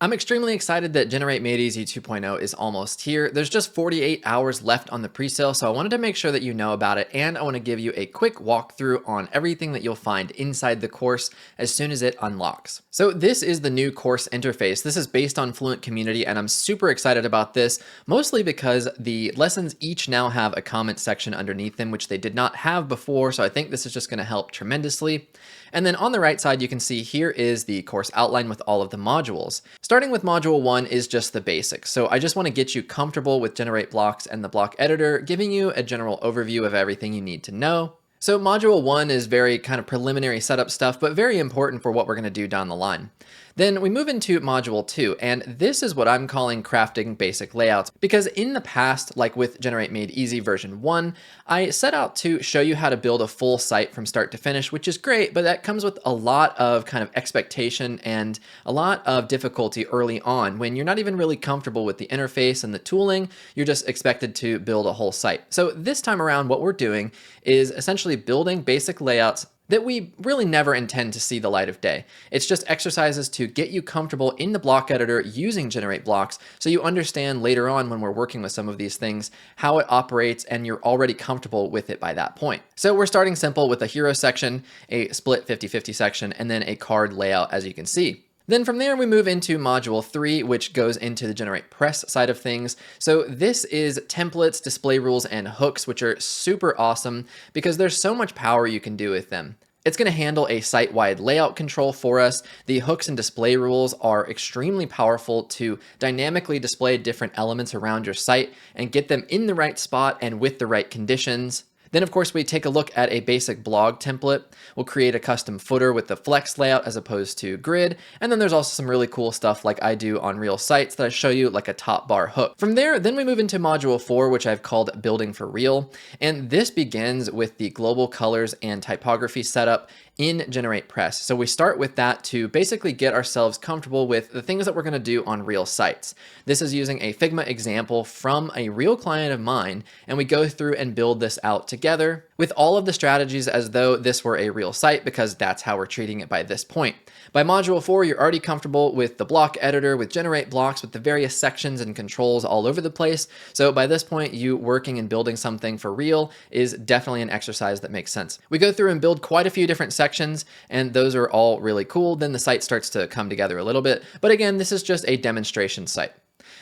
I'm extremely excited that Generate Made Easy 2.0 is almost here. There's just 48 hours left on the presale, so I wanted to make sure that you know about it, and I want to give you a quick walkthrough on everything that you'll find inside the course as soon as it unlocks. So this is the new course interface. This is based on Fluent Community, and I'm super excited about this, mostly because the lessons each now have a comment section underneath them, which they did not have before, so I think this is just going to help tremendously. And then on the right side, you can see here is the course outline with all of the modules. Starting with module 1 is just the basics. So I just want to get you comfortable with Generate Blocks and the block editor, giving you a general overview of everything you need to know. So module 1 is very kind of preliminary setup stuff, but very important for what we're going to do down the line. Then we move into module 2, and this is what I'm calling crafting basic layouts, because in the past, like with Generate Made Easy version 1, I set out to show you how to build a full site from start to finish, which is great, but that comes with a lot of kind of expectation and a lot of difficulty early on when you're not even really comfortable with the interface and the tooling. You're just expected to build a whole site. So this time around, what we're doing is essentially building basic layouts that we really never intend to see the light of day. It's just exercises to get you comfortable in the block editor using Generate Blocks, so you understand later on when we're working with some of these things how it operates and you're already comfortable with it by that point. So we're starting simple with a hero section, a split 50-50 section, and then a card layout, as you can see. Then from there, we move into module 3, which goes into the Generate Press side of things. So this is templates, display rules, and hooks, which are super awesome because there's so much power you can do with them. It's going to handle a site-wide layout control for us. The hooks and display rules are extremely powerful to dynamically display different elements around your site and get them in the right spot and with the right conditions. Then of course we take a look at a basic blog template. We'll create a custom footer with the flex layout as opposed to grid. And then there's also some really cool stuff like I do on real sites that I show you, like a top bar hook. From there, then we move into module 4, which I've called Building for Real. And this begins with the global colors and typography setup in Generate Press. So we start with that to basically get ourselves comfortable with the things that we're going to do on real sites. This is using a Figma example from a real client of mine, and we go through and build this out together with all of the strategies as though this were a real site, because that's how we're treating it by this point. By module 4, you're already comfortable with the block editor, with Generate Blocks, with the various sections and controls all over the place. So by this point, you working and building something for real is definitely an exercise that makes sense. We go through and build quite a few different sections, and those are all really cool. Then the site starts to come together a little bit. But again, this is just a demonstration site.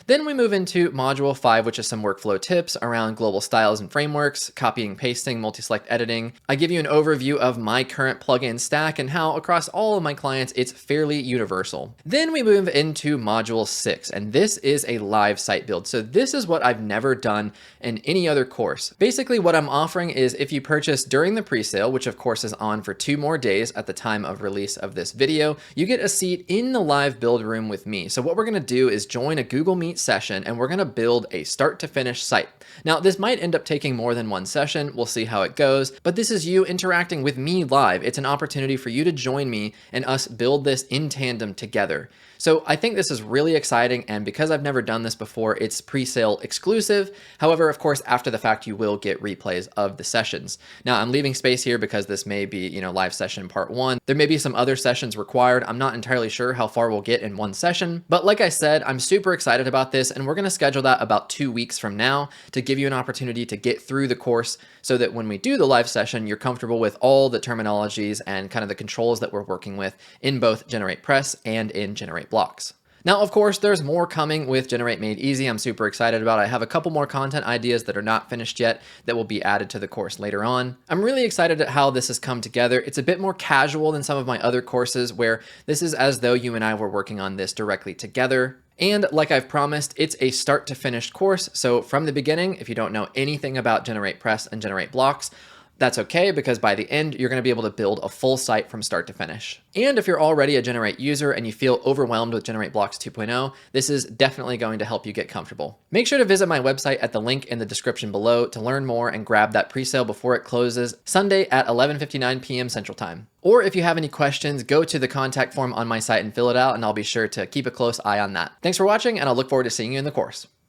Then we move into module 5, which is some workflow tips around global styles and frameworks, copying, pasting, multi-select editing. I give you an overview of my current plugin stack and how across all of my clients, it's fairly universal. Then we move into module 6, and this is a live site build. So this is what I've never done in any other course. Basically what I'm offering is if you purchase during the presale, which of course is on for 2 more days at the time of release of this video, you get a seat in the live build room with me. So what we're gonna do is join a Google Meet session, and we're going to build a start to finish site. Now, this might end up taking more than one session. We'll see how it goes, but this is you interacting with me live. It's an opportunity for you to join me and us build this in tandem together. So I think this is really exciting, and because I've never done this before, it's pre-sale exclusive. However, of course, after the fact, you will get replays of the sessions. Now, I'm leaving space here because this may be, live session part 1. There may be some other sessions required. I'm not entirely sure how far we'll get in one session, but like I said, I'm super excited about this, and we're going to schedule that about 2 weeks from now to give you an opportunity to get through the course so that when we do the live session, you're comfortable with all the terminologies and kind of the controls that we're working with in both Generate Press and in Generate Blocks. Now, of course, there's more coming with Generate Made Easy. I'm super excited about it. I have a couple more content ideas that are not finished yet that will be added to the course later on. I'm really excited at how this has come together. It's a bit more casual than some of my other courses where this is as though you and I were working on this directly together. And like I've promised, it's a start to finish course. So from the beginning, if you don't know anything about Generate Press and Generate Blocks, that's okay, because by the end, you're going to be able to build a full site from start to finish. And if you're already a Generate user and you feel overwhelmed with Generate Blocks 2.0, this is definitely going to help you get comfortable. Make sure to visit my website at the link in the description below to learn more and grab that presale before it closes Sunday at 11:59 p.m. Central Time. Or if you have any questions, go to the contact form on my site and fill it out, and I'll be sure to keep a close eye on that. Thanks for watching, and I'll look forward to seeing you in the course.